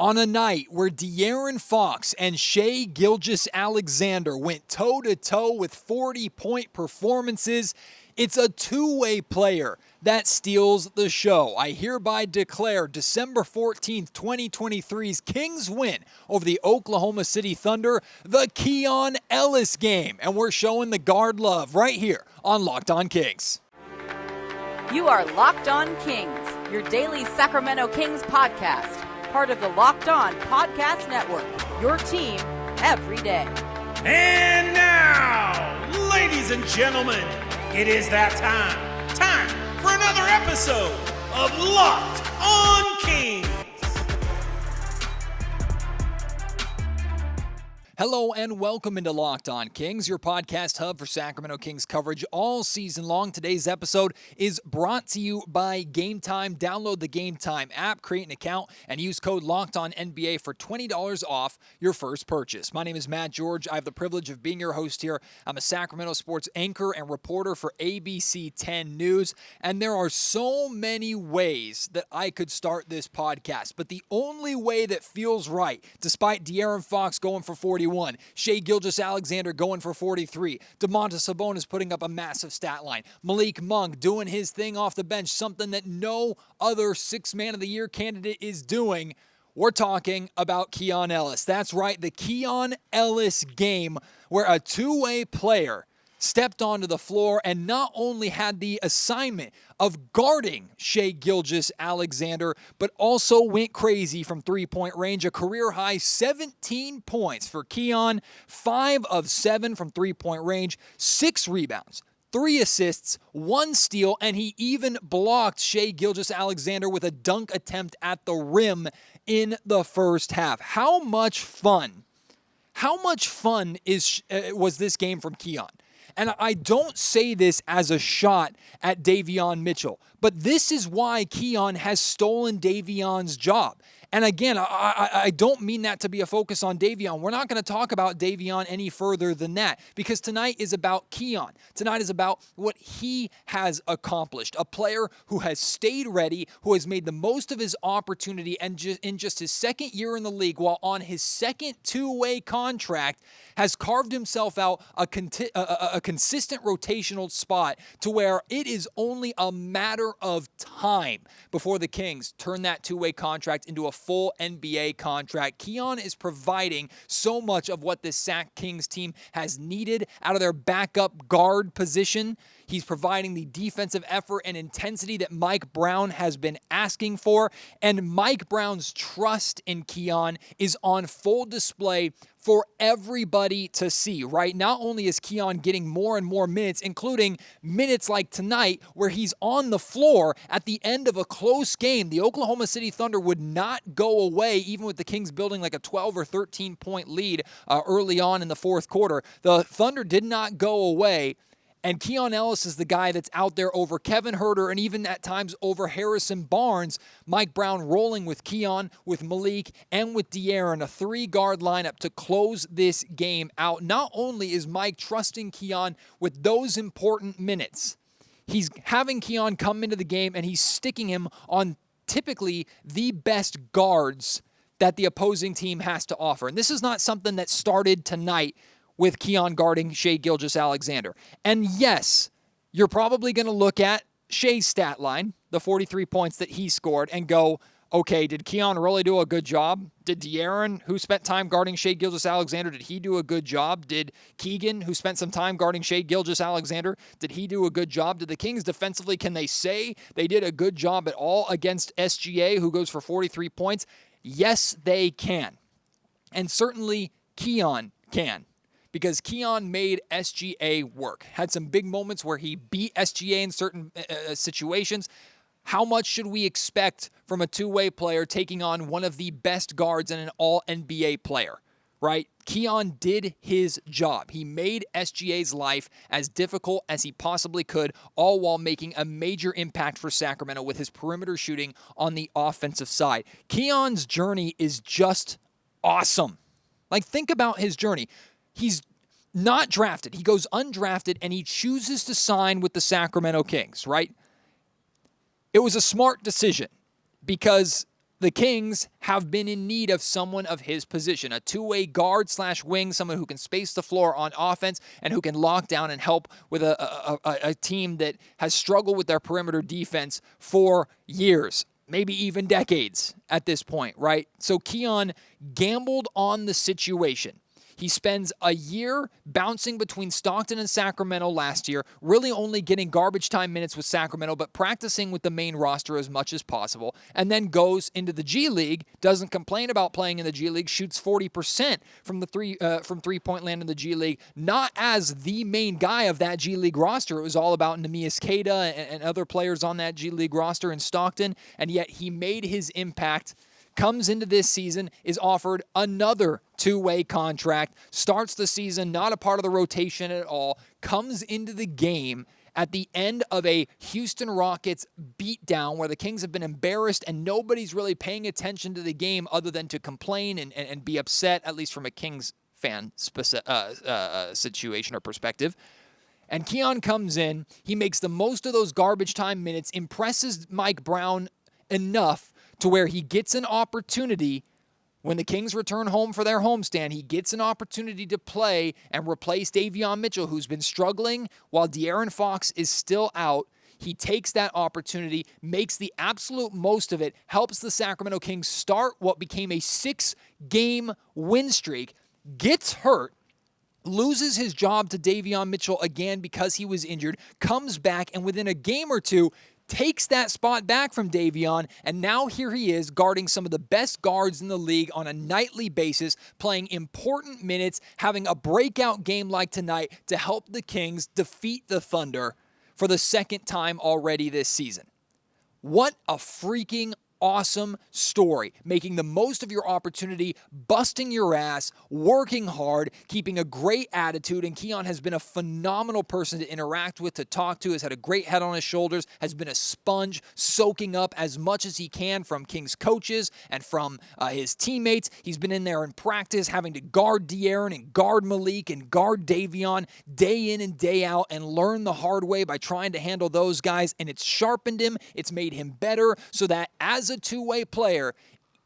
On a night where DeAaron Fox and Shai Gilgeous-Alexander went toe-to-toe with 40-point performances, it's a two-way player that steals the show. I hereby declare December 14th, 2023's Kings win over the Oklahoma City Thunder, the Keon Ellis game. And we're showing the guard love right here on Locked On Kings. You are Locked On Kings, your daily Sacramento Kings podcast. Part of the Locked On Podcast Network, your team every day. And now, ladies and gentlemen, it is that time. Time for another episode of Locked On Kings. Hello and welcome into Locked On Kings, your podcast hub for Sacramento Kings coverage all season long. Today's episode is brought to you by Gametime. Download the Gametime app, create an account, and use code LOCKEDONNBA for $20 off your first purchase. My name is Matt George. I have the privilege of being your host here. I'm a Sacramento sports anchor and reporter for ABC 10 News, and there are so many ways that I could start this podcast, but the only way that feels right, despite DeAaron Fox going for 41, Shai Gilgeous-Alexander going for 43, Damont Sabonis putting up a massive stat line, Malik Monk doing his thing off the bench, something that no other Sixth Man of the Year candidate is doing. We're talking about Keon Ellis. That's right, the Keon Ellis game where a two-way player stepped onto the floor and not only had the assignment of guarding Shai Gilgeous-Alexander, but also went crazy from three-point range. A career-high 17 points for Keon, 5 of 7 from three-point range, 6 rebounds, 3 assists, 1 steal, and he even blocked Shai Gilgeous-Alexander with a dunk attempt at the rim in the first half. How much fun was this game from Keon? And I don't say this as a shot at Davion Mitchell, but this is why Keon has stolen Davion's job. And again, I don't mean that to be a focus on Davion. We're not going to talk about Davion any further than that because tonight is about Keon. Tonight is about what he has accomplished. A player who has stayed ready, who has made the most of his opportunity, and in just his second year in the league, while on his second two-way contract, has carved himself out a consistent rotational spot to where it is only a matter of time before the Kings turn that two-way contract into a full NBA contract. Keon is providing so much of what this Sac Kings team has needed out of their backup guard position. He's providing the defensive effort and intensity that Mike Brown has been asking for. And Mike Brown's trust in Keon is on full display for everybody to see, right? Not only is Keon getting more and more minutes, including minutes like tonight where he's on the floor at the end of a close game. The Oklahoma City Thunder would not go away, even with the Kings building like a 12 or 13 point lead early on in the fourth quarter. The Thunder did not go away. And Keon Ellis is the guy that's out there over Kevin Huerter and even at times over Harrison Barnes. Mike Brown rolling with Keon, with Malik, and with DeAaron, a 3-guard lineup to close this game out. Not only is Mike trusting Keon with those important minutes, he's having Keon come into the game and he's sticking him on typically the best guards that the opposing team has to offer. And this is not something that started tonight with Keon guarding Shai Gilgeous-Alexander. And yes, you're probably going to look at Shai's stat line, the 43 points that he scored, and go, okay, did Keon really do a good job? Did DeAaron, who spent time guarding Shai Gilgeous-Alexander, did he do a good job? Did Keegan, who spent some time guarding Shai Gilgeous-Alexander, did he do a good job? Did the Kings defensively, can they say they did a good job at all against SGA, who goes for 43 points? Yes, they can. And certainly Keon can. Because Keon made SGA work. Had some big moments where he beat SGA in certain situations. How much should we expect from a two-way player taking on one of the best guards and an all-NBA player, right? Keon did his job. He made SGA's life as difficult as he possibly could, all while making a major impact for Sacramento with his perimeter shooting on the offensive side. Keon's journey is just awesome. Like, think about his journey. He's not drafted. He goes undrafted, and he chooses to sign with the Sacramento Kings, right? It was a smart decision because the Kings have been in need of someone of his position, a two-way guard/wing, someone who can space the floor on offense and who can lock down and help with a team that has struggled with their perimeter defense for years, maybe even decades at this point, right? So Keon gambled on the situation. He spends a year bouncing between Stockton and Sacramento last year, really only getting garbage time minutes with Sacramento, but practicing with the main roster as much as possible, and then goes into the G League, doesn't complain about playing in the G League, shoots 40% from three-point land in the G League, not as the main guy of that G League roster. It was all about Neemias Queta and other players on that G League roster in Stockton, and yet he made his impact. Comes into this season, is offered another two-way contract, starts the season not a part of the rotation at all, comes into the game at the end of a Houston Rockets beatdown where the Kings have been embarrassed and nobody's really paying attention to the game other than to complain and be upset, at least from a Kings fan situation or perspective. And Keon comes in, he makes the most of those garbage time minutes, impresses Mike Brown enough to where he gets an opportunity when the Kings return home for their homestand. He gets an opportunity to play and replace Davion Mitchell, who's been struggling while DeAaron Fox is still out. He takes that opportunity, makes the absolute most of it, helps the Sacramento Kings start what became a 6-game win streak, gets hurt, loses his job to Davion Mitchell again because he was injured, comes back, and within a game or two, takes that spot back from Davion, and now here he is guarding some of the best guards in the league on a nightly basis, playing important minutes, having a breakout game like tonight to help the Kings defeat the Thunder for the second time already this season. What a freaking awesome story. Making the most of your opportunity, busting your ass, working hard, keeping a great attitude, and Keon has been a phenomenal person to interact with, to talk to, has had a great head on his shoulders, has been a sponge, soaking up as much as he can from Kings coaches and from his teammates. He's been in there in practice, having to guard DeAaron and guard Malik and guard Davion day in and day out and learn the hard way by trying to handle those guys, and it's sharpened him, it's made him better, so that as a two-way player,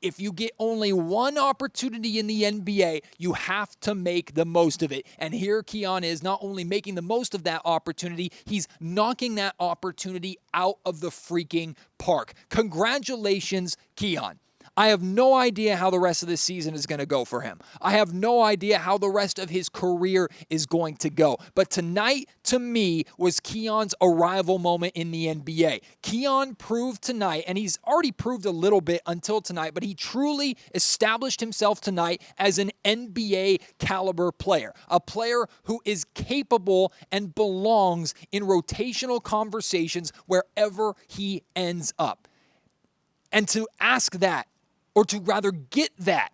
if you get only one opportunity in the NBA, you have to make the most of it. And here Keon is not only making the most of that opportunity, he's knocking that opportunity out of the freaking park. Congratulations, Keon. I have no idea how the rest of this season is going to go for him. I have no idea how the rest of his career is going to go. But tonight, to me, was Keon's arrival moment in the NBA. Keon proved tonight, and he's already proved a little bit until tonight, but he truly established himself tonight as an NBA caliber player, a player who is capable and belongs in rotational conversations wherever he ends up. And to ask that, or to rather get that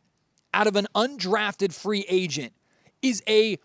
out of an undrafted free agent, is a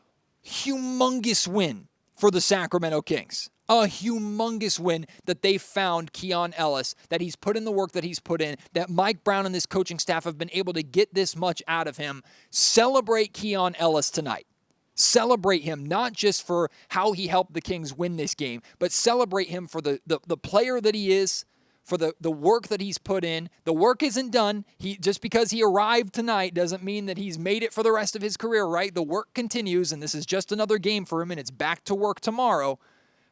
humongous win for the Sacramento Kings. A humongous win that they found Keon Ellis, that he's put in the work that he's put in, that Mike Brown and this coaching staff have been able to get this much out of him. Celebrate Keon Ellis tonight. Celebrate him, not just for how he helped the Kings win this game, but celebrate him for the player that he is, for the work that he's put in. The work isn't done. Just because he arrived tonight doesn't mean that he's made it for the rest of his career, right? The work continues, and this is just another game for him, and it's back to work tomorrow.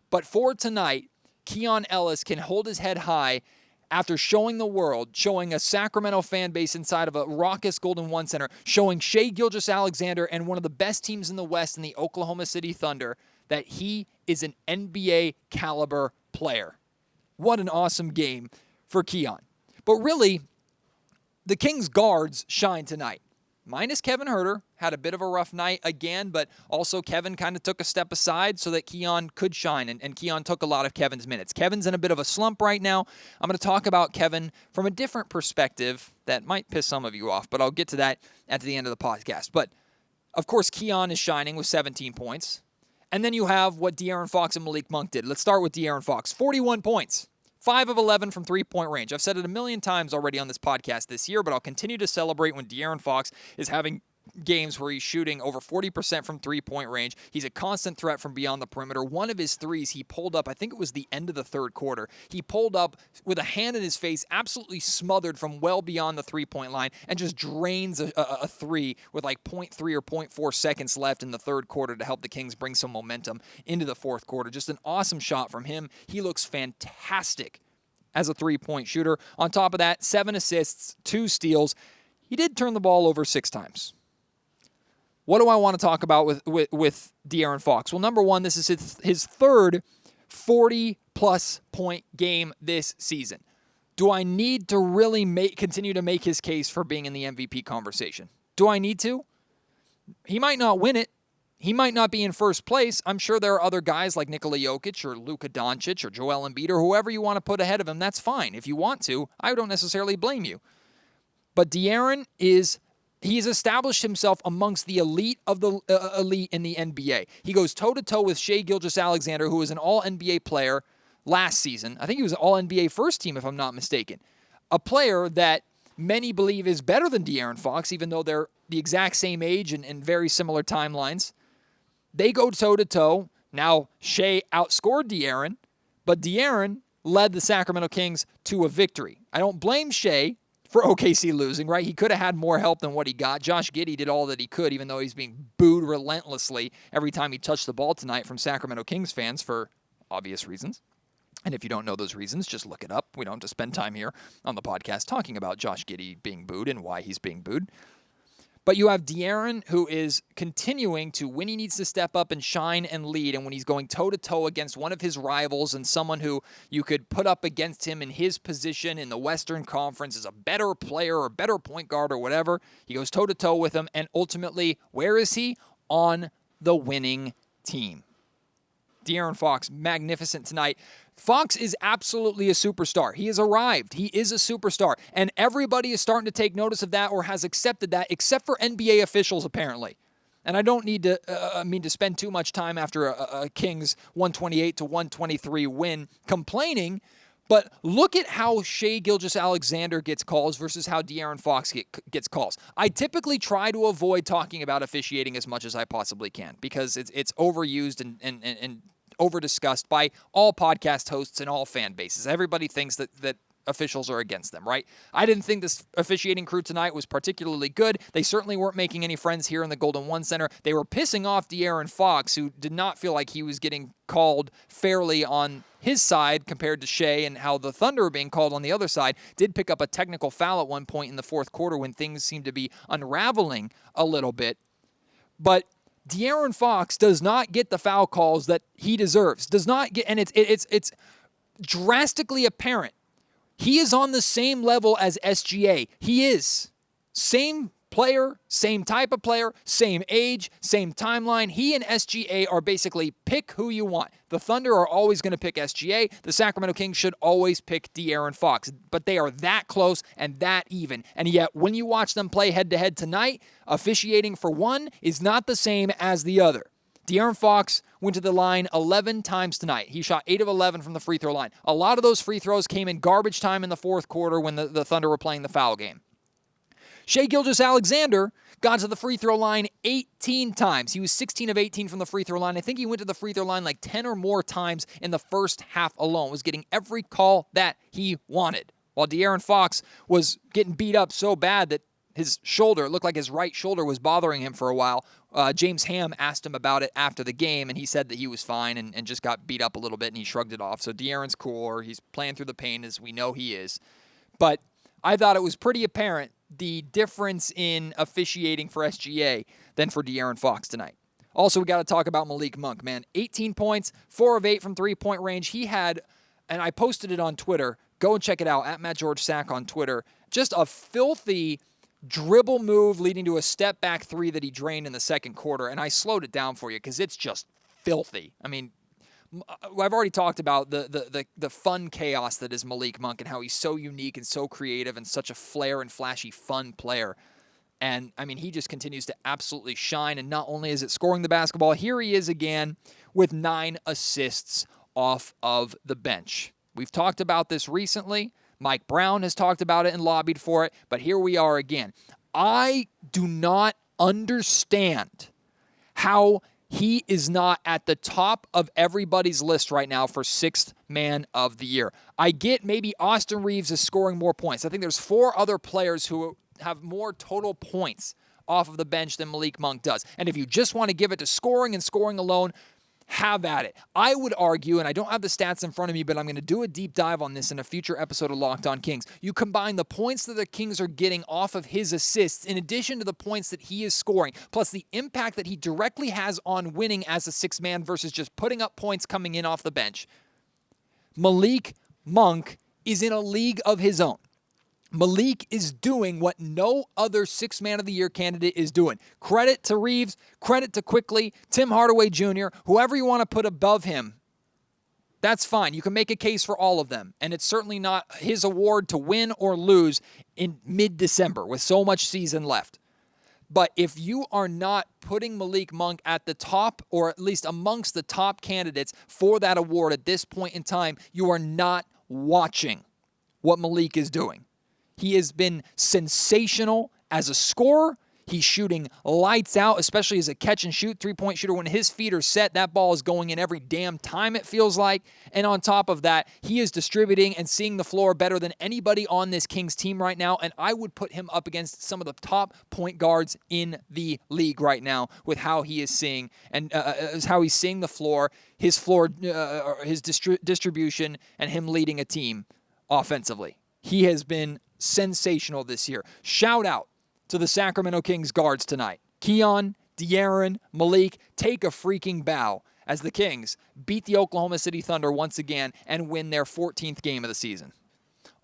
But for tonight, Keon Ellis can hold his head high after showing the world, showing a Sacramento fan base inside of a raucous Golden One Center, showing Shai Gilgeous-Alexander and one of the best teams in the West in the Oklahoma City Thunder, that he is an NBA caliber player. What an awesome game for Keon. But really, the Kings guards shine tonight. Minus Kevin Huerter, had a bit of a rough night again, but also Kevin kind of took a step aside so that Keon could shine, and Keon took a lot of Kevin's minutes. Kevin's in a bit of a slump right now. I'm going to talk about Kevin from a different perspective that might piss some of you off, but I'll get to that at the end of the podcast. But, of course, Keon is shining with 17 points. And then you have what DeAaron Fox and Malik Monk did. Let's start with DeAaron Fox. 41 points. 5 of 11 from three-point range. I've said it a million times already on this podcast this year, but I'll continue to celebrate when DeAaron Fox is having games where he's shooting over 40% from three-point range. He's a constant threat from beyond the perimeter. One of his threes he pulled up, I think it was the end of the third quarter. He pulled up with a hand in his face, absolutely smothered from well beyond the three-point line, and just drains a three with like 0.3 or 0.4 seconds left in the third quarter to help the Kings bring some momentum into the fourth quarter. Just an awesome shot from him. He looks fantastic as a three-point shooter. On top of that, 7 assists, 2 steals. He did turn the ball over 6 times. What do I want to talk about with DeAaron Fox? Well, number one, this is his third 40-plus point game this season. Do I need to really continue to make his case for being in the MVP conversation? Do I need to? He might not win it. He might not be in first place. I'm sure there are other guys like Nikola Jokic or Luka Doncic or Joel Embiid or whoever you want to put ahead of him. That's fine. If you want to, I don't necessarily blame you. But DeAaron he's established himself amongst the elite of the elite in the NBA. He goes toe-to-toe with Shai Gilgeous-Alexander, who was an all-NBA player last season. I think he was all-NBA first team, if I'm not mistaken. A player that many believe is better than DeAaron Fox, even though they're the exact same age and very similar timelines. They go toe-to-toe. Now, Shai outscored DeAaron, but DeAaron led the Sacramento Kings to a victory. I don't blame Shai for OKC losing, right? He could have had more help than what he got. Josh Giddey did all that he could, even though he's being booed relentlessly every time he touched the ball tonight from Sacramento Kings fans for obvious reasons. And if you don't know those reasons, just look it up. We don't have to spend time here on the podcast talking about Josh Giddey being booed and why he's being booed. But you have DeAaron, who is continuing to, when he needs to step up and shine and lead, and when he's going toe-to-toe against one of his rivals and someone who you could put up against him in his position in the Western Conference as a better player or better point guard or whatever, he goes toe-to-toe with him, and ultimately, where is he? On the winning team. DeAaron Fox, magnificent tonight. Fox is absolutely a superstar. He has arrived. He is a superstar. And everybody is starting to take notice of that or has accepted that, except for NBA officials, apparently. And I don't need to spend too much time after a Kings 128-123 win complaining, but look at how Shai Gilgeous-Alexander gets calls versus how DeAaron Fox gets calls. I typically try to avoid talking about officiating as much as I possibly can because it's overused and over-discussed by all podcast hosts and all fan bases. Everybody thinks that officials are against them, right? I didn't think this officiating crew tonight was particularly good. They certainly weren't making any friends here in the Golden One Center. They were pissing off DeAaron Fox, who did not feel like he was getting called fairly on his side compared to Shai, and how the Thunder were being called on the other side. Did pick up a technical foul at one point in the fourth quarter when things seemed to be unraveling a little bit. But DeAaron Fox does not get the foul calls that he deserves. Does not get, and it's drastically apparent. He is on the same level as SGA. He is. Same player, same type of player, same age, same timeline. He and SGA are basically pick who you want. The Thunder are always going to pick SGA. The Sacramento Kings should always pick DeAaron Fox. But they are that close and that even. And yet, when you watch them play head-to-head tonight, officiating for one is not the same as the other. DeAaron Fox went to the line 11 times tonight. He shot 8 of 11 from the free throw line. A lot of those free throws came in garbage time in the fourth quarter when the Thunder were playing the foul game. Shai Gilgeous-Alexander got to the free throw line 18 times. He was 16 of 18 from the free throw line. I think he went to the free throw line like 10 or more times in the first half alone. Was getting every call that he wanted. While DeAaron Fox was getting beat up so bad that his shoulder, it looked like his right shoulder was bothering him for a while. James Ham asked him about it after the game, and he said that he was fine and just got beat up a little bit, and he shrugged it off. So DeAaron's cool, or he's playing through the pain as we know he is. But I thought it was pretty apparent the difference in officiating for SGA than for DeAaron Fox tonight. Also, we got to talk about Malik Monk, man. 18 points, 4 of 8 from three-point range. He had, and I posted it on Twitter. Go and check it out, at MattGeorgeSack on Twitter. Just a filthy dribble move leading to a step-back three that he drained in the second quarter, and I slowed it down for you because it's just filthy. I mean, I've already talked about the fun chaos that is Malik Monk and how he's so unique and so creative and such a flair and flashy fun player. And, I mean, he just continues to absolutely shine. And not only is it scoring the basketball, here he is again with 9 assists off of the bench. We've talked about this recently. Mike Brown has talked about it and lobbied for it. But here we are again. I do not understand how he is not at the top of everybody's list right now for 6th man of the year. I get maybe Austin Reeves is scoring more points. I think there's 4 other players who have more total points off of the bench than Malik Monk does. And if you just want to give it to scoring and scoring alone, have at it. I would argue, and I don't have the stats in front of me, but I'm going to do a deep dive on this in a future episode of Locked On Kings. You combine the points that the Kings are getting off of his assists in addition to the points that he is scoring, plus the impact that he directly has on winning as a 6th man versus just putting up points coming in off the bench. Malik Monk is in a league of his own. Malik is doing what no other 6th man of the year candidate is doing. Credit to Reeves, credit to Quickly, Tim Hardaway Jr., whoever you want to put above him. That's fine. You can make a case for all of them. And it's certainly not his award to win or lose in mid-December with so much season left. But if you are not putting Malik Monk at the top, or at least amongst the top candidates for that award at this point in time, you are not watching what Malik is doing. He has been sensational as a scorer. He's shooting lights out, especially as a catch-and-shoot three-point shooter. When his feet are set, that ball is going in every damn time, it feels like. And on top of that, he is distributing and seeing the floor better than anybody on this Kings team right now. And I would put him up against some of the top point guards in the league right now with how he is seeing and how he's seeing the floor, his distribution, and him leading a team offensively. He has been sensational this year. Shout out to the Sacramento Kings guards tonight. Keon, DeAaron, Malik, take a freaking bow as the Kings beat the Oklahoma City Thunder once again and win their 14th game of the season.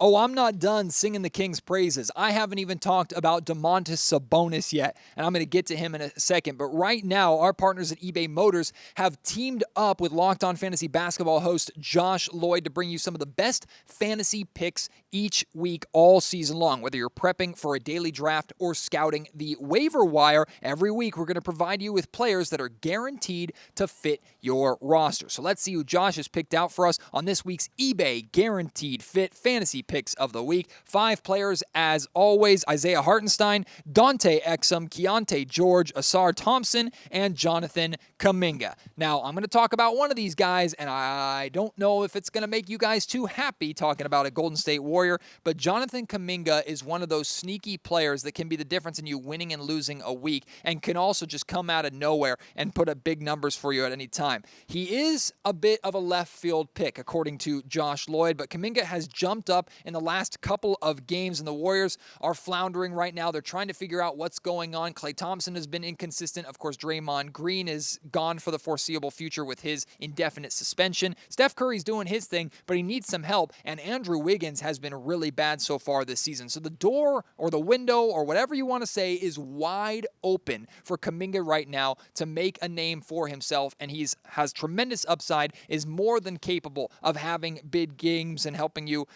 Oh, I'm not done singing the Kings' praises. I haven't even talked about Domantas Sabonis yet, and I'm going to get to him in a second. But right now, our partners at eBay Motors have teamed up with Locked On Fantasy Basketball host Josh Lloyd to bring you some of the best fantasy picks each week all season long. Whether you're prepping for a daily draft or scouting the waiver wire, every week we're going to provide you with players that are guaranteed to fit your roster. So let's see who Josh has picked out for us on this week's eBay Guaranteed Fit Fantasy Picks of the Week. 5 players, as always: Isaiah Hartenstein, Dante Exum, Keontae George, Asar Thompson, and Jonathan Kuminga. Now, I'm going to talk about one of these guys, and I don't know if it's going to make you guys too happy talking about a Golden State Warrior, but Jonathan Kuminga is one of those sneaky players that can be the difference in you winning and losing a week, and can also just come out of nowhere and put up big numbers for you at any time. He is a bit of a left field pick, according to Josh Lloyd, but Kuminga has jumped up in the last couple of games, and the Warriors are floundering right now. They're trying to figure out what's going on. Klay Thompson has been inconsistent. Of course, Draymond Green is gone for the foreseeable future with his indefinite suspension. Steph Curry's doing his thing, but he needs some help, and Andrew Wiggins has been really bad so far this season. So the door or the window or whatever you want to say is wide open for Kuminga right now to make a name for himself, and he has tremendous upside, is more than capable of having big games and helping you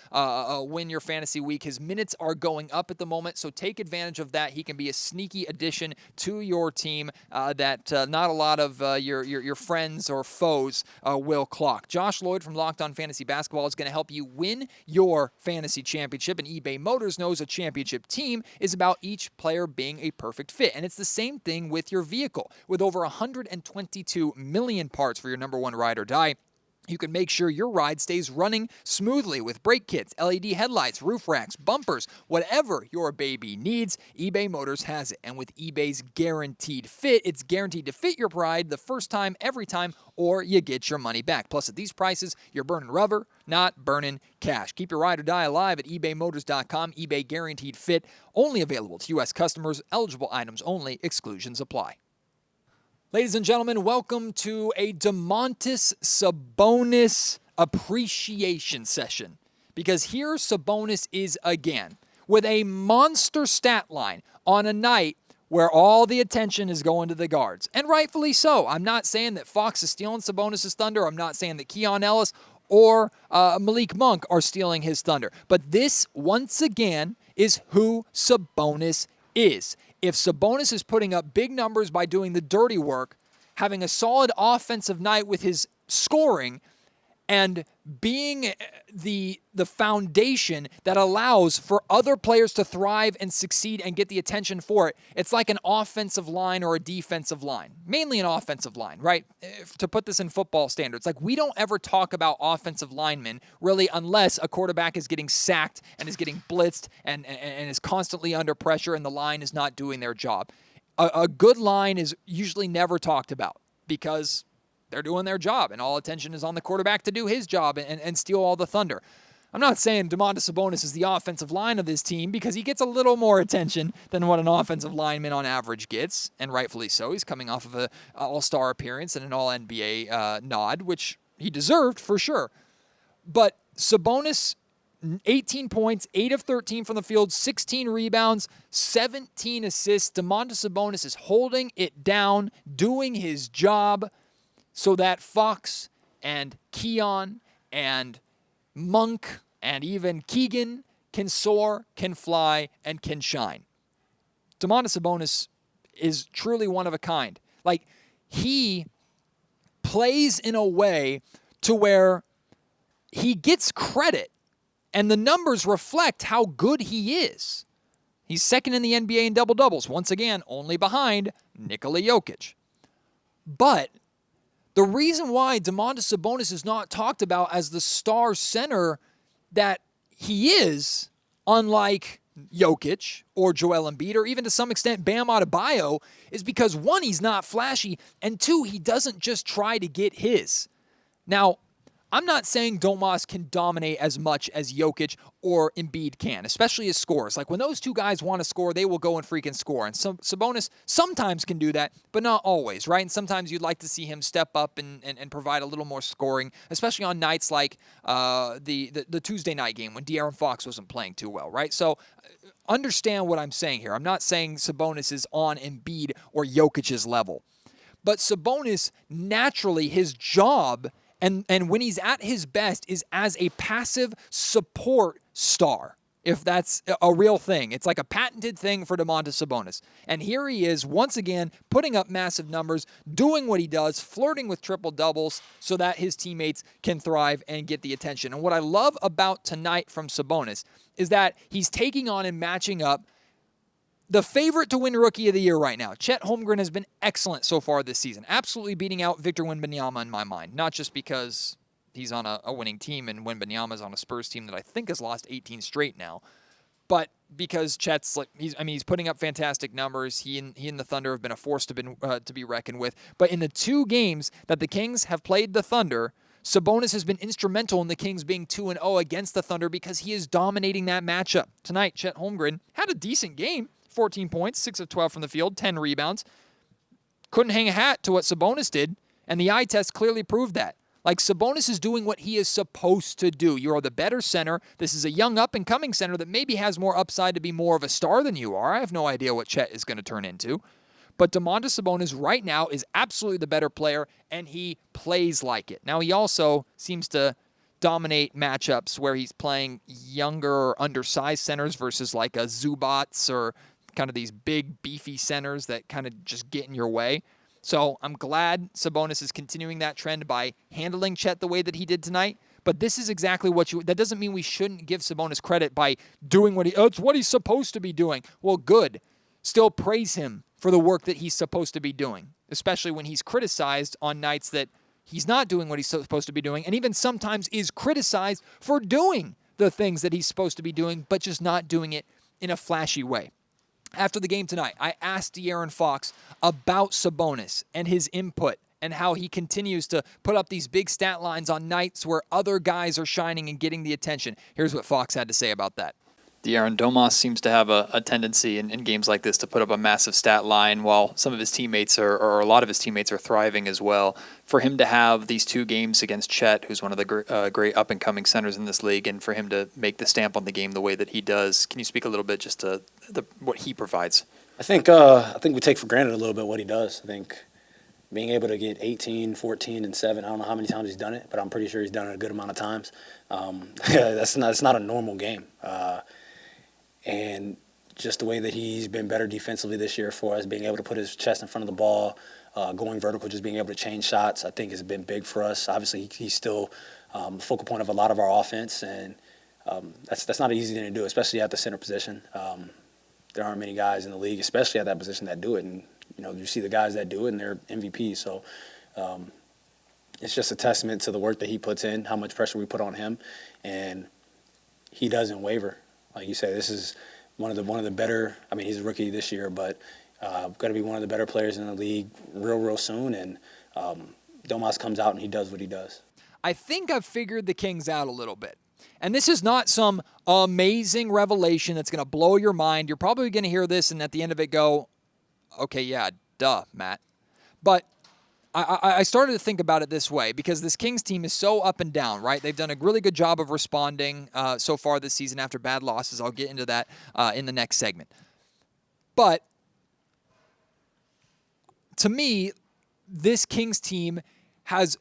win your fantasy week. His minutes are going up at the moment, so take advantage of that. He can be a sneaky addition to your team that not a lot of your friends or foes will clock. Josh Lloyd from Locked On Fantasy Basketball is going to help you win your fantasy championship, and eBay Motors knows a championship team is about each player being a perfect fit, and it's the same thing with your vehicle. With over 122 million parts for your number one ride or die, you can make sure your ride stays running smoothly with brake kits, LED headlights, roof racks, bumpers, whatever your baby needs, eBay Motors has it. And with eBay's Guaranteed Fit, it's guaranteed to fit your ride the first time, every time, or you get your money back. Plus, at these prices, you're burning rubber, not burning cash. Keep your ride or die alive at ebaymotors.com. eBay Guaranteed Fit, only available to U.S. customers, eligible items only, exclusions apply. Ladies and gentlemen, welcome to a Domantas Sabonis appreciation session. Because here Sabonis is again with a monster stat line on a night where all the attention is going to the guards. And rightfully so. I'm not saying that Fox is stealing Sabonis' thunder. I'm not saying that Keon Ellis or Malik Monk are stealing his thunder. But this, once again, is who Sabonis is. If Sabonis is putting up big numbers by doing the dirty work, having a solid offensive night with his scoring, and being the foundation that allows for other players to thrive and succeed and get the attention for it. It's like an offensive line or a defensive line, mainly an offensive line, right? To put this in football standards, like we don't ever talk about offensive linemen really unless a quarterback is getting sacked and is getting blitzed and is constantly under pressure and the line is not doing their job. A good line is usually never talked about because they're doing their job, and all attention is on the quarterback to do his job and steal all the thunder. I'm not saying Domantas Sabonis is the offensive line of this team because he gets a little more attention than what an offensive lineman on average gets, and rightfully so. He's coming off of an all-star appearance and an all-NBA nod, which he deserved for sure. But Sabonis, 18 points, 8 of 13 from the field, 16 rebounds, 17 assists. Domantas Sabonis is holding it down, doing his job, so that Fox and Keon and Monk and even Keegan can soar, can fly, and can shine. Domantas Sabonis is truly one of a kind. Like, he plays in a way to where he gets credit, and the numbers reflect how good he is. He's second in the NBA in double-doubles, once again, only behind Nikola Jokic. But the reason why Domantas Sabonis is not talked about as the star center that he is, unlike Jokic or Joel Embiid or even to some extent Bam Adebayo, is because one, he's not flashy, and two, he doesn't just try to get his. Now, I'm not saying Domas can dominate as much as Jokic or Embiid can, especially as scorers. Like when those two guys want to score, they will go and freaking score. And Sabonis sometimes can do that, but not always, right? And sometimes you'd like to see him step up and provide a little more scoring, especially on nights like the Tuesday night game when DeAaron Fox wasn't playing too well, right? So understand what I'm saying here. I'm not saying Sabonis is on Embiid or Jokic's level. But Sabonis, naturally, his job and when he's at his best is as a passive support star, if that's a real thing. It's like a patented thing for Domantas Sabonis. And here he is, once again, putting up massive numbers, doing what he does, flirting with triple-doubles so that his teammates can thrive and get the attention. And what I love about tonight from Sabonis is that he's taking on and matching up the favorite to win Rookie of the Year right now. Chet Holmgren has been excellent so far this season, absolutely beating out Victor Wembanyama in my mind, not just because he's on a winning team and Wembanyama's on a Spurs team that I think has lost 18 straight now, but because Chet's he's putting up fantastic numbers. He and the Thunder have been a force to be reckoned with. But in the 2 games that the Kings have played the Thunder, Sabonis has been instrumental in the Kings being 2-0 against the Thunder because he is dominating that matchup. Tonight, Chet Holmgren had a decent game. 14 points, 6 of 12 from the field, 10 rebounds. Couldn't hang a hat to what Sabonis did, and the eye test clearly proved that. Like, Sabonis is doing what he is supposed to do. You are the better center. This is a young up-and-coming center that maybe has more upside to be more of a star than you are. I have no idea what Chet is going to turn into. But Domantas Sabonis right now is absolutely the better player, and he plays like it. Now, he also seems to dominate matchups where he's playing younger or undersized centers versus like a Zubats or kind of these big, beefy centers that kind of just get in your way. So I'm glad Sabonis is continuing that trend by handling Chet the way that he did tonight. But this is exactly that doesn't mean we shouldn't give Sabonis credit by doing it's what he's supposed to be doing. Well, good. Still praise him for the work that he's supposed to be doing, especially when he's criticized on nights that he's not doing what he's supposed to be doing, and even sometimes is criticized for doing the things that he's supposed to be doing, but just not doing it in a flashy way. After the game tonight, I asked DeAaron Fox about Sabonis and his input and how he continues to put up these big stat lines on nights where other guys are shining and getting the attention. Here's what Fox had to say about that. DeAaron, Domas seems to have a tendency in games like this to put up a massive stat line while some of his teammates or a lot of his teammates are thriving as well. For him to have these 2 games against Chet, who's one of the great up-and-coming centers in this league, and for him to make the stamp on the game the way that he does, can you speak a little bit just to what he provides? I think we take for granted a little bit what he does. I think being able to get 18, 14, and 7, I don't know how many times he's done it, but I'm pretty sure he's done it a good amount of times. That's not a normal game. And just the way that he's been better defensively this year for us, being able to put his chest in front of the ball, going vertical, just being able to change shots, I think has been big for us. Obviously, he's still focal point of a lot of our offense, and that's not an easy thing to do, especially at the center position. There aren't many guys in the league, especially at that position, that do it. And you see the guys that do it, and they're MVPs. So it's just a testament to the work that he puts in, how much pressure we put on him, and he doesn't waver. Like you say, this is one of the better. I mean, he's a rookie this year, but going to be one of the better players in the league real soon. And Domas comes out and he does what he does. I think I've figured the Kings out a little bit. And this is not some amazing revelation that's going to blow your mind. You're probably going to hear this and at the end of it go, okay, yeah, duh, Matt. But I started to think about it this way because this Kings team is so up and down, right? They've done a really good job of responding so far this season after bad losses. I'll get into that in the next segment. But to me, this Kings team has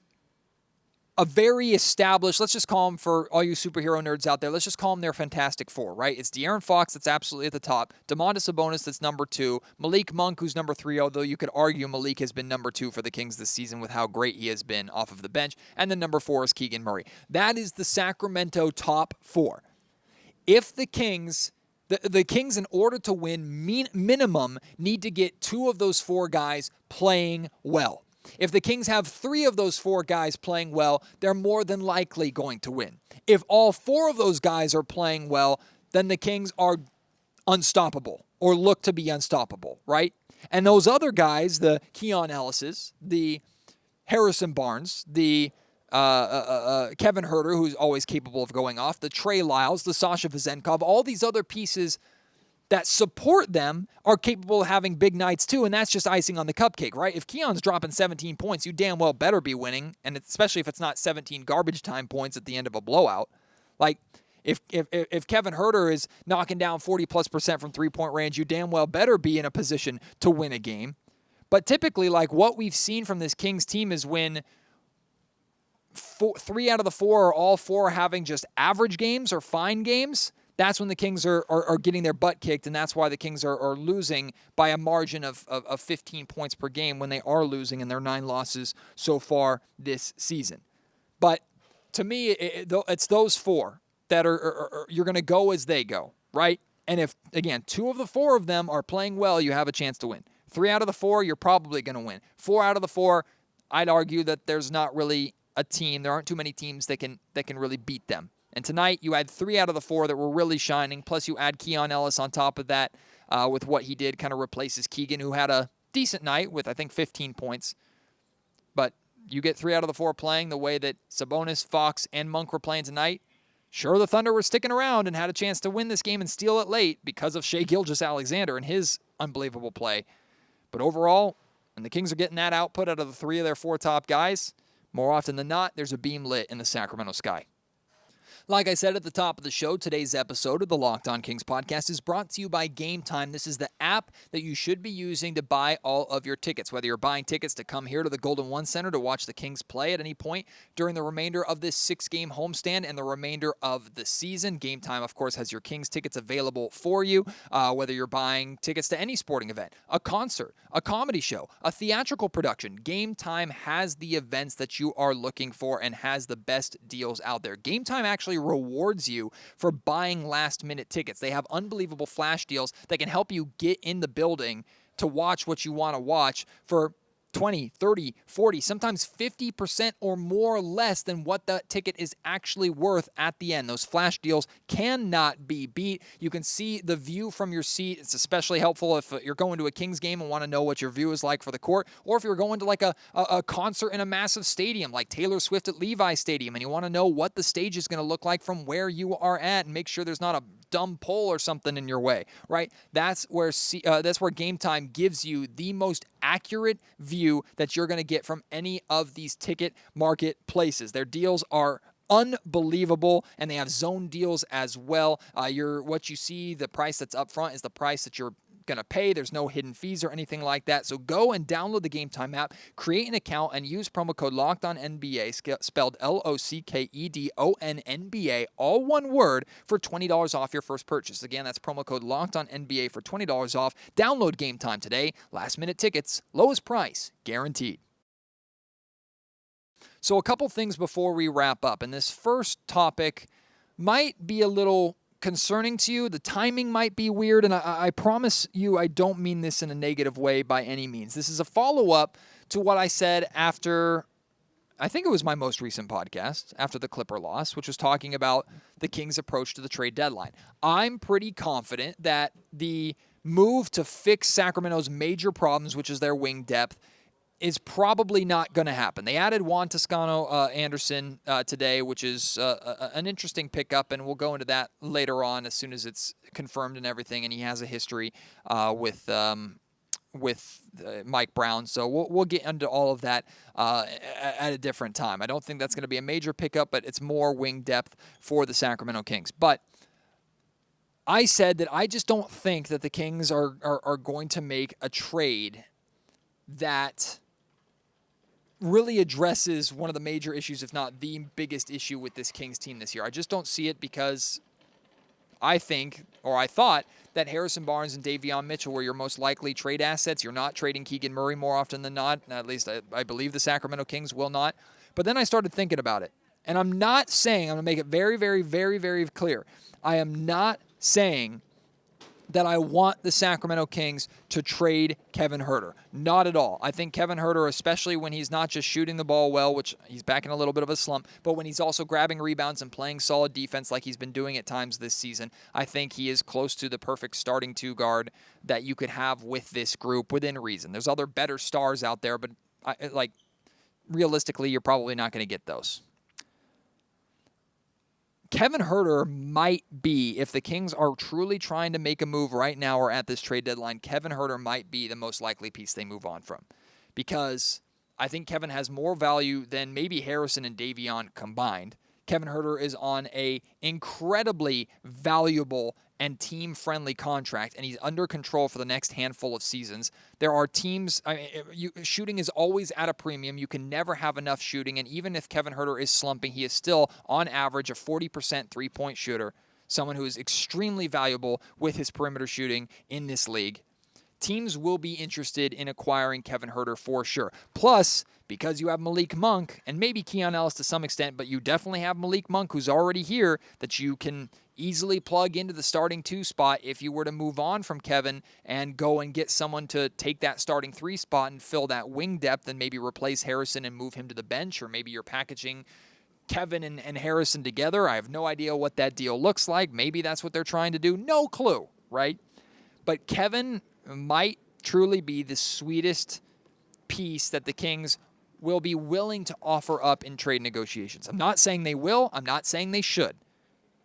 a very established, let's just call them, for all you superhero nerds out there, let's just call them their Fantastic Four, right? It's DeAaron Fox that's absolutely at the top, Damont Sabonis that's number 2, Malik Monk who's number 3, although you could argue Malik has been number 2 for the Kings this season with how great he has been off of the bench, and then number 4 is Keegan Murray. That is the Sacramento top 4. If the Kings... The Kings, in order to win, minimum need to get 2 of those 4 guys playing well. If the Kings have 3 of those 4 guys playing well, they're more than likely going to win. If all 4 of those guys are playing well, then the Kings are unstoppable or look to be unstoppable, right? And those other guys, the Keon Ellises, the Harrison Barnes, the Kevin Huerter, who's always capable of going off, the Trey Lyles, the Sasha Vezenkov, all these other pieces that support them are capable of having big nights too, and that's just icing on the cupcake, right? If Keon's dropping 17 points, you damn well better be winning, and especially if it's not 17 garbage time points at the end of a blowout. Like, if Kevin Huerter is knocking down 40+% from three-point range, you damn well better be in a position to win a game. But typically, like what we've seen from this Kings team is when 3 out of the 4 or all 4 are having just average games or fine games, that's when the Kings are getting their butt kicked, and that's why the Kings are losing by a margin of 15 points per game when they are losing in their 9 losses so far this season. But to me, it's those 4 that are you're going to go as they go, right? And if, again, 2 of the 4 of them are playing well, you have a chance to win. 3 out of the 4, you're probably going to win. 4 out of the 4, I'd argue that there's not really a team. There aren't too many teams that can really beat them. And tonight, you had 3 out of the 4 that were really shining, plus you add Keon Ellis on top of that with what he did, kind of replaces Keegan, who had a decent night with, I think, 15 points. But you get 3 out of the 4 playing the way that Sabonis, Fox, and Monk were playing tonight. Sure, the Thunder were sticking around and had a chance to win this game and steal it late because of Shai Gilgeous-Alexander and his unbelievable play. But overall, when the Kings are getting that output out of the 3 of their 4 top guys, more often than not, there's a beam lit in the Sacramento sky. Like I said at the top of the show, today's episode of the Locked On Kings podcast is brought to you by Gametime. This is the app that you should be using to buy all of your tickets, whether you're buying tickets to come here to the Golden One Center to watch the Kings play at any point during the remainder of this 6-game homestand and the remainder of the season. Gametime, of course, has your Kings tickets available for you, whether you're buying tickets to any sporting event, a concert, a comedy show, a theatrical production. Gametime has the events that you are looking for and has the best deals out there. Gametime actually rewards you for buying last-minute tickets. They have unbelievable flash deals that can help you get in the building to watch what you want to watch for 20, 30, 40, sometimes 50% or more less than what that ticket is actually worth at the end. Those flash deals cannot be beat. You can see the view from your seat. It's especially helpful if you're going to a Kings game and want to know what your view is like for the court, or if you're going to like a concert in a massive stadium like Taylor Swift at Levi Stadium and you want to know what the stage is going to look like from where you are at and make sure there's not a dumb pole or something in your way, right? That's where Gametime gives you the most accurate view that you're going to get from any of these ticket marketplaces. Their deals are unbelievable, and they have zone deals as well. What you see, the price that's up front is the price that you're going to pay. There's no hidden fees or anything like that. So go and download the Gametime app, create an account, and use promo code LOCKEDONNBA, spelled LOCKEDONNBA, all one word, for $20 off your first purchase. Again, that's promo code LOCKEDONNBA for $20 off. Download Gametime today. Last minute tickets, lowest price, guaranteed. So a couple things before we wrap up. And this first topic might be a little concerning to you. The timing might be weird. And I promise you, I don't mean this in a negative way by any means. This is a follow-up to what I said after, I think it was my most recent podcast, after the Clipper loss, which was talking about the Kings' approach to the trade deadline. I'm pretty confident that the move to fix Sacramento's major problems, which is their wing depth, is probably not going to happen. They added Juan Toscano Anderson today, which is an interesting pickup, and we'll go into that later on as soon as it's confirmed and everything, and he has a history with Mike Brown. So we'll get into all of that at a different time. I don't think that's going to be a major pickup, but it's more wing depth for the Sacramento Kings. But I said that I just don't think that the Kings are going to make a trade that really addresses one of the major issues, if not the biggest issue with this Kings team this year. I just don't see it because I thought that Harrison Barnes and Davion Mitchell were your most likely trade assets. You're not trading Keegan Murray more often than not. At least I believe the Sacramento Kings will not. But then I started thinking about it. And I'm not saying, I'm going to make it very, very, very, very clear. I am not saying that I want the Sacramento Kings to trade Kevin Huerter. Not at all. I think Kevin Huerter, especially when he's not just shooting the ball well, which he's back in a little bit of a slump, but when he's also grabbing rebounds and playing solid defense like he's been doing at times this season, I think he is close to the perfect starting two guard that you could have with this group within reason. There's other better stars out there, but realistically, you're probably not going to get those. Kevin Huerter might be, if the Kings are truly trying to make a move right now or at this trade deadline, Kevin Huerter might be the most likely piece they move on from. Because I think Kevin has more value than maybe Harrison and Davion combined. Kevin Huerter is on a incredibly valuable and team-friendly contract, and he's under control for the next handful of seasons. There are teams, shooting is always at a premium. You can never have enough shooting, and even if Kevin Huerter is slumping, he is still, on average, a 40% three-point shooter, someone who is extremely valuable with his perimeter shooting in this league. Teams will be interested in acquiring Kevin Huerter for sure. Plus, because you have Malik Monk, and maybe Keon Ellis to some extent, but you definitely have Malik Monk, who's already here, that you can easily plug into the starting two spot if you were to move on from Kevin and go and get someone to take that starting three spot and fill that wing depth and maybe replace Harrison and move him to the bench, or maybe you're packaging Kevin and Harrison together. I have no idea what that deal looks like. Maybe that's what they're trying to do. No clue, right? But Kevin might truly be the sweetest piece that the Kings will be willing to offer up in trade negotiations. I'm not saying they will. I'm not saying they should.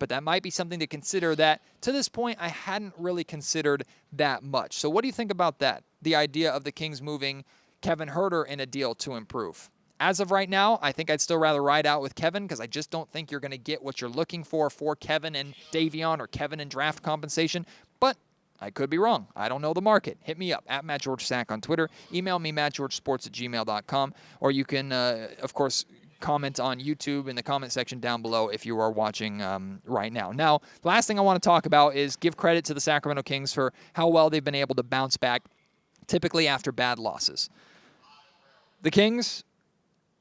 But that might be something to consider that, to this point, I hadn't really considered that much. So what do you think about that? The idea of the Kings moving Kevin Huerter in a deal to improve. As of right now, I think I'd still rather ride out with Kevin because I just don't think you're going to get what you're looking for Kevin and Davion or Kevin and draft compensation. But I could be wrong. I don't know the market. Hit me up at MattGeorgeSack on Twitter. Email me, mattgeorgesports@gmail.com. Or you can, of course, comment on YouTube in the comment section down below if you are watching right now. Now, the last thing I want to talk about is give credit to the Sacramento Kings for how well they've been able to bounce back, typically after bad losses. The Kings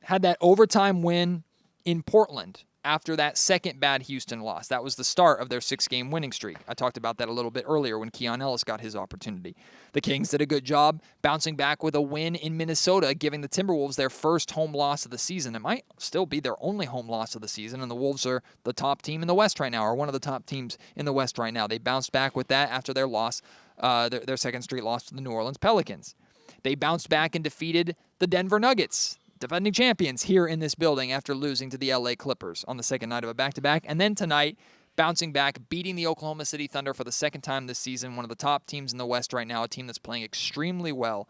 had that overtime win in Portland after that second bad Houston loss. That was the start of their 6-game winning streak. I talked about that a little bit earlier when Keon Ellis got his opportunity. The Kings did a good job bouncing back with a win in Minnesota, giving the Timberwolves their first home loss of the season. It might still be their only home loss of the season, and the Wolves are the top team in the West right now, or one of the top teams in the West right now. They bounced back with that after their loss, their second straight loss to the New Orleans Pelicans. They bounced back and defeated the Denver Nuggets, defending champions, here in this building after losing to the LA Clippers on the second night of a back-to-back. And then tonight, bouncing back, beating the Oklahoma City Thunder for the second time this season, one of the top teams in the West right now, a team that's playing extremely well.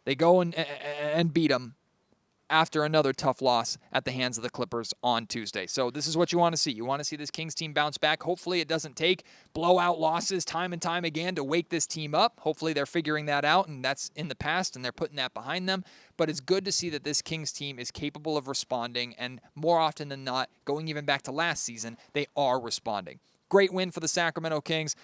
They go and beat them after another tough loss at the hands of the Clippers on Tuesday. So this is what you want to see. You want to see this Kings team bounce back. Hopefully it doesn't take blowout losses time and time again to wake this team up. Hopefully they're figuring that out, and that's in the past, and they're putting that behind them. But it's good to see that this Kings team is capable of responding, and more often than not, going even back to last season, they are responding. Great win for the Sacramento Kings.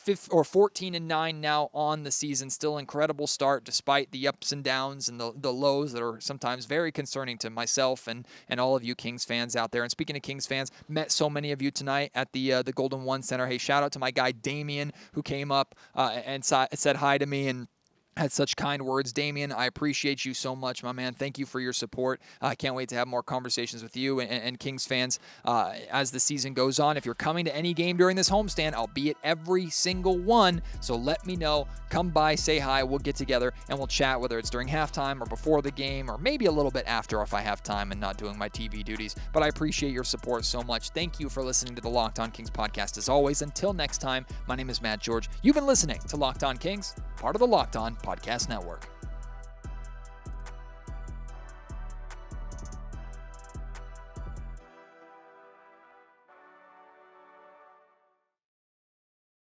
14-9 now on the season. Still incredible start despite the ups and downs and the lows that are sometimes very concerning to myself and all of you Kings fans out there. And speaking of Kings fans, met so many of you tonight at the Golden One Center. Hey, shout out to my guy Damien who came up and said hi to me and had such kind words. Damien, I appreciate you so much, my man. Thank you for your support. I can't wait to have more conversations with you and Kings fans as the season goes on. If you're coming to any game during this homestand, I'll be at every single one. So let me know. Come by, say hi. We'll get together and we'll chat, whether it's during halftime or before the game or maybe a little bit after if I have time and not doing my TV duties. But I appreciate your support so much. Thank you for listening to the Locked On Kings podcast. As always, until next time, my name is Matt George. You've been listening to Locked On Kings, part of the Locked On Podcast Network.